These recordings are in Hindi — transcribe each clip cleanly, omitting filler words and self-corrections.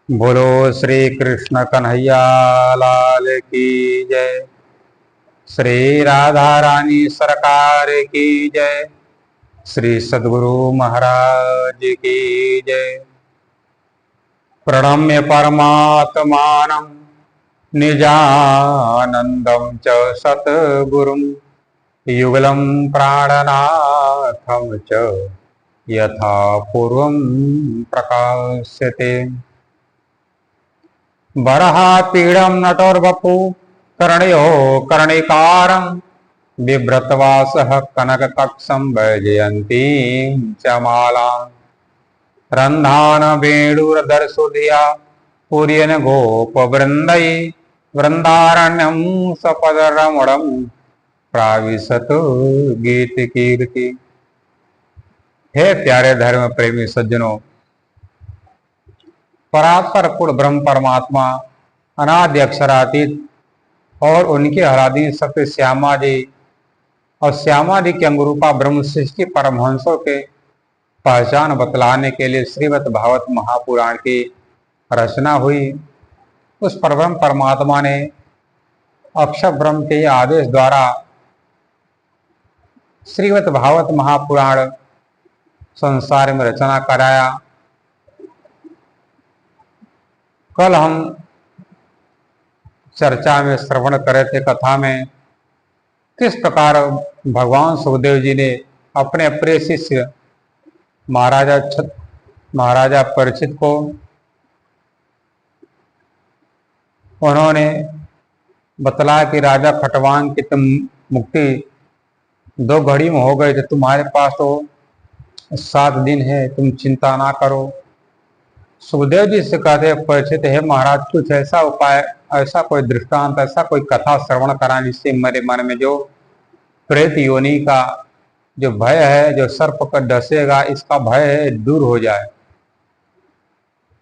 बोलो श्री कृष्ण कन्हैया लाल की जय। श्री राधा रानी सरकार की जय। श्री सद्गुरु महाराज की जय। प्रणम्य परमात्मानं निजानंदं च सद्गुरुं युगलं प्राणनाथं च यथा पूर्वं प्रकाश्यते। बरहापीडं नटोर्वपु कर्णयो कर्णिकारं बिभ्रतवासः कनकतक्षं वैजयन्तीं च मालां रन्धान वेणुरदर्शुधिया पूर्यन गोपवृन्दै वृन्दारण्यं सपदरमणं प्राविशत गीतकीर्ति। हे प्यारे धर्म प्रेमी सज्जनों, परात्पर पूर्ण ब्रह्म परमात्मा अनादि अक्षरातीत और उनके हरादी सत्य श्यामादि और श्यामादि के अंगरूपा ब्रह्म सृष्टि परमहंसों के पहचान बतलाने के लिए श्रीमद् भागवत महापुराण की रचना हुई। उस परब्रह्म परमात्मा ने अक्षर ब्रह्म के आदेश द्वारा श्रीमद् भागवत महापुराण संसार में रचना कराया। कल हम चर्चा में श्रवण करे थे कथा में किस प्रकार भगवान सुखदेव जी ने अपने प्रिय शिष्य महाराजा परीक्षित को उन्होंने बतलाया कि राजा खटवांग की तुम मुक्ति 2 घड़ी में हो गई थे, तुम्हारे पास तो 7 दिन है, तुम चिंता ना करो। सुखदेव जी से कहते परीक्षित, है महाराज कुछ ऐसा उपाय, ऐसा कोई दृष्टांत, ऐसा कोई कथा श्रवण कराएं जिससे मेरे मन में जो प्रेत योनि का जो भय है, जो सर्प का डसेगा इसका भय है, दूर हो जाए।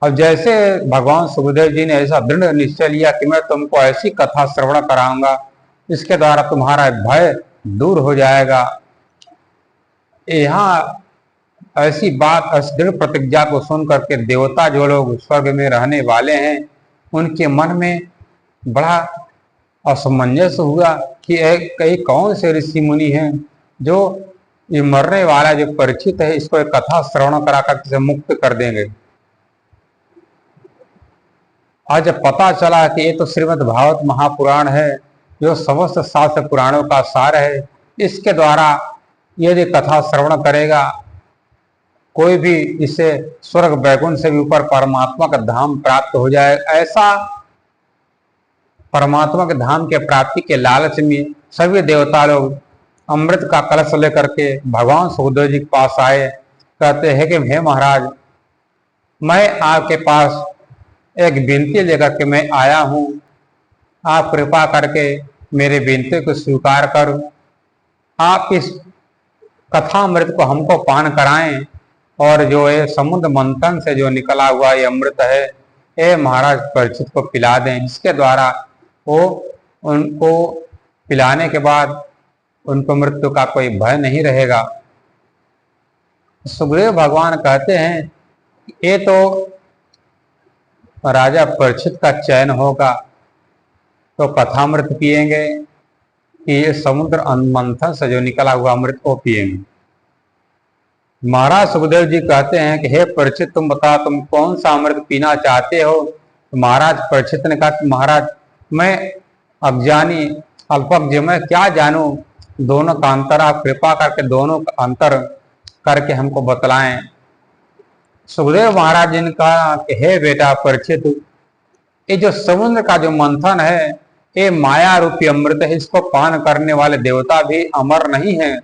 अब जैसे भगवान सुखदेव जी ने ऐसा दृढ़ निश्चय लिया कि मैं तुमको ऐसी कथा श्रवण कराऊंगा इसके द्वारा तुम्हारा भय दूर हो जाएगा, यहाँ ऐसी बात, ऐसी दृढ़ प्रतिज्ञा को सुन करके देवता जो लोग स्वर्ग में रहने वाले हैं उनके मन में बड़ा असमंजस हुआ कि कई कौन से ऋषि मुनि हैं जो ये मरने वाला जो परीक्षित है इसको एक कथा श्रवण कराकर इसे मुक्त कर देंगे। आज जब पता चला कि ये तो श्रीमद् भागवत महापुराण है जो समस्त शास्त्र पुराणों का सार है, इसके द्वारा यदि कथा श्रवण करेगा कोई भी इससे स्वर्ग वैकुंठ से भी ऊपर परमात्मा का धाम प्राप्त हो जाए। ऐसा परमात्मा के धाम के प्राप्ति के लालच में सभी देवता लोग अमृत का कलश लेकर के भगवान सुखदेव जी के पास आए। कहते हैं कि हे महाराज, मैं आपके पास एक विनती लेकर के मैं आया हूँ, आप कृपा करके मेरे विनती को स्वीकार करो, आप इस कथामृत को हमको पान कराएं और जो ये समुद्र मंथन से जो निकला हुआ ये अमृत है ये महाराज परीक्षित को पिला दें, जिसके द्वारा वो उनको पिलाने के बाद उनको मृत्यु का कोई भय नहीं रहेगा। सुखदेव भगवान कहते हैं ये तो राजा परीक्षित का चयन होगा तो कथामृत पिएंगे कि ये समुद्र मंथन से जो निकला हुआ अमृत को पिएंगे। महाराज सुखदेव जी कहते हैं कि हे परीक्षित, तुम बताओ तुम कौन सा अमृत पीना चाहते हो। तो महाराज परीक्षित ने कहा कि महाराज मैं अज्ञानी अल्पज्ञ, मैं क्या जानूं दोनों का अंतर, आप कृपा करके दोनों का अंतर करके हमको बतलाएं। सुखदेव महाराज जी ने कहा कि हे बेटा परीक्षित, ये जो समुद्र का जो मंथन है ये माया रूपी अमृत है, इसको पान करने वाले देवता भी अमर नहीं है।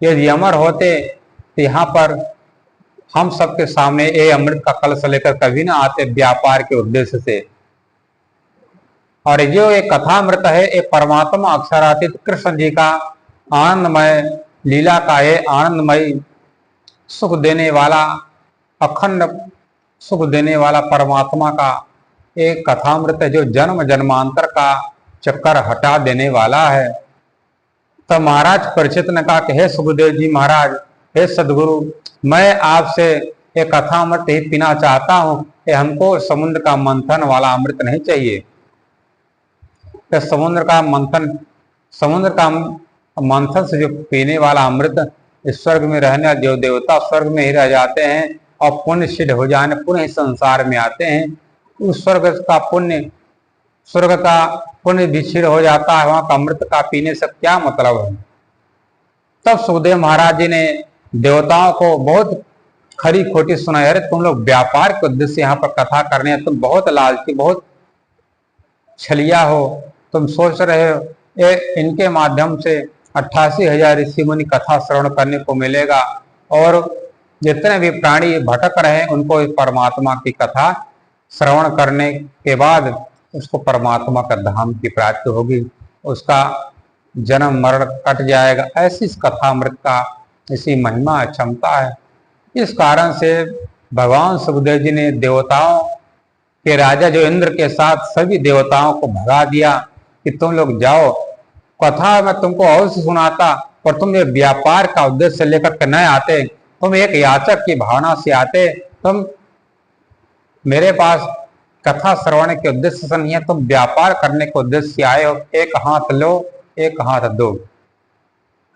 यदि अमर होते तो यहाँ पर हम सबके सामने ये अमृत का कलश लेकर कभी ना आते व्यापार के उद्देश्य से। और जो ये कथामृत है ये परमात्मा अक्षरातीत कृष्ण जी का आनंदमय लीला का ये आनंदमय सुख देने वाला, अखंड सुख देने वाला परमात्मा का एक कथामृत है जो जन्म जन्मांतर का चक्कर हटा देने वाला है। तब महाराज परीक्षित ने कहा कि हे सुखदेव जी महाराज, हे सदगुरु, मैं आपसे ये कथा अमृत ही पीना चाहता हूँ, ये हमको समुद्र का मंथन वाला अमृत नहीं चाहिए। ये समुद्र का मंथन से जो पीने वाला अमृत, इस स्वर्ग में रहने जो देवता स्वर्ग में ही रह जाते हैं और पुण्य सिद्ध हो जाने पुनः इस संसार में आते हैं, उस स्वर्ग का पुण्य भी क्षीण हो जाता है, वहां का अमृत का पीने से क्या मतलब है। तब सुखदेव महाराज जी ने देवताओं को बहुत खरी खोटी सुनाई, अरे तुम लोग व्यापार के उद्देश्य से यहाँ पर कथा करने हैं, तुम बहुत लालची, बहुत छलिया हो, तुम सोच रहे हो ये इनके माध्यम से 88,000 ऋषि मुनि कथा श्रवण करने को मिलेगा और जितने भी प्राणी भटक रहे हैं उनको परमात्मा की कथा श्रवण करने के बाद उसको परमात्मा का धाम की प्राप्ति होगी, उसका जन्म मरण कट जाएगा। ऐसी इस कथामृत का इसी महिमा क्षमता है। इस कारण से भगवान सुखदेव जी ने देवताओं के राजा जो इंद्र के साथ सभी देवताओं को भगा दिया कि तुम लोग जाओ, कथा मैं तुमको अवश्य सुनाता, पर तुम ये व्यापार का उद्देश्य लेकर के न आते, तुम एक याचक की भावना से आते, तुम मेरे पास कथा श्रवण के उद्देश्य से नहीं है, तुम व्यापार करने के उद्देश्य से आए हो, एक हाथ लो एक हाथ दो।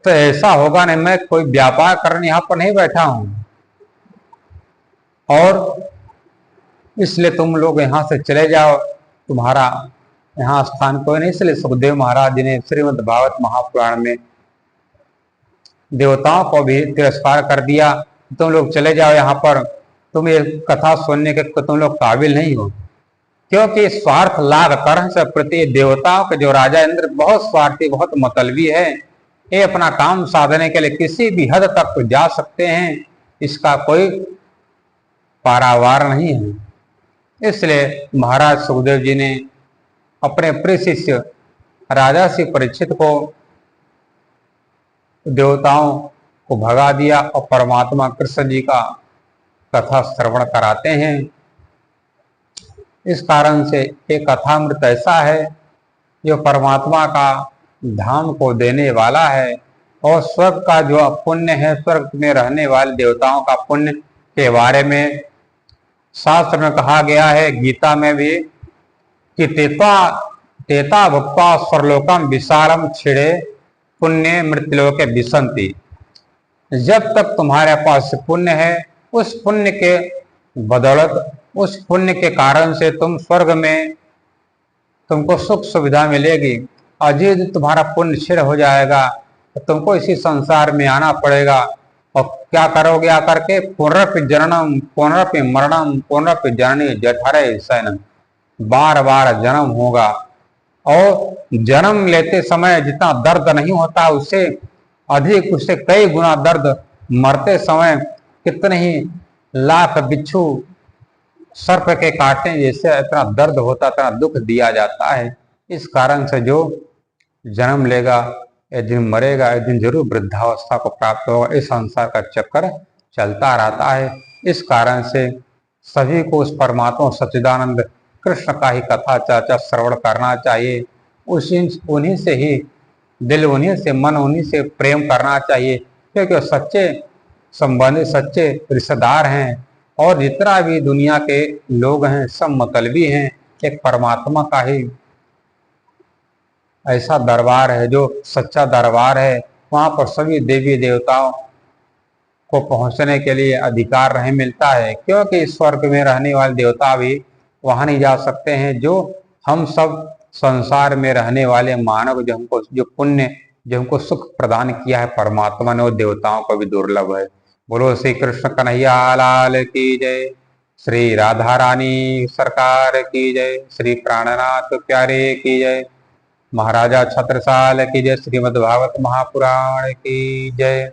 तो ऐसा होगा नहीं, मैं कोई व्यापार करने यहाँ पर नहीं बैठा हूं और इसलिए तुम लोग यहाँ से चले जाओ, तुम्हारा यहाँ स्थान कोई नहीं। इसलिए सुखदेव महाराज जी ने श्रीमद् भागवत महापुराण में देवताओं को भी तिरस्कार कर दिया, तुम लोग चले जाओ यहाँ पर, तुम ये कथा सुनने के तुम लोग काबिल नहीं हो, क्योंकि स्वार्थ लाभ तरह से प्रति देवताओं के जो राजा इंद्र बहुत स्वार्थी, बहुत मतलबी है, ये अपना काम साधने के लिए किसी भी हद तक तो जा सकते हैं, इसका कोई पारावार नहीं है। इसलिए महाराज सुखदेव जी ने अपने प्रिय शिष्य राजा श्री परीक्षित को देवताओं को भगा दिया और परमात्मा कृष्ण जी का कथा श्रवण कराते हैं। इस कारण से एक कथामृत ऐसा है जो परमात्मा का धाम को देने वाला है और स्वर्ग का जो पुण्य है, स्वर्ग में रहने वाले देवताओं का पुण्य के बारे में शास्त्र में कहा गया है, गीता में भी, कि तेता भक्ता स्वरलोकम विशालम छिड़े पुण्य मृत्युलोके विसंति। जब तक तुम्हारे पास पुण्य है, उस पुण्य के बदौलत, उस पुण्य के कारण से तुम स्वर्ग में तुमको सुख सुविधा मिलेगी। अजीत तुम्हारा पुण्य क्षीण हो जाएगा तो तुमको इसी संसार में आना पड़ेगा और क्या करोगे आकर के, पुनरपि जननम पुनरपि मरणम पुनरपि जननी जठरे शयनम, बार बार जन्म होगा। और जन्म लेते समय जितना दर्द नहीं होता उससे अधिक, उससे कई गुना दर्द मरते समय कितने ही लाख बिच्छू सर्प के काटने जैसे इतना दर्द होता, इतना दुख दिया जाता है। इस कारण से जो जन्म लेगा एक दिन मरेगा, एक दिन जरूर वृद्धावस्था को प्राप्त होगा। इस संसार का चक्कर चलता रहता है। इस कारण से सभी को उस परमात्मा सच्चिदानंद कृष्ण का ही कथा चर्चा श्रवण करना चाहिए। उन्हीं से ही दिल, उन्हीं से मन, उन्हीं से प्रेम करना चाहिए, क्योंकि सच्चे संबंधी, सच्चे रिश्तेदार हैं। और जितना भी दुनिया के लोग हैं सब मतलबी हैं। एक परमात्मा का ही ऐसा दरबार है जो सच्चा दरबार है, वहाँ पर सभी देवी देवताओं को पहुँचने के लिए अधिकार नहीं मिलता है, क्योंकि स्वर्ग में रहने वाले देवता भी वहाँ नहीं जा सकते हैं। जो हम सब संसार में रहने वाले मानव, जो हमको जो पुण्य, जो हमको सुख प्रदान किया है परमात्मा ने, वो देवताओं को भी दुर्लभ है। बोलो श्री कृष्ण कन्हैया लाल की जय, श्री राधा रानी सरकार की जय, श्री प्राणनाथ प्यारे की जय, महाराजा छत्रसाल की जय, श्रीमद् भागवत महापुराण की जय।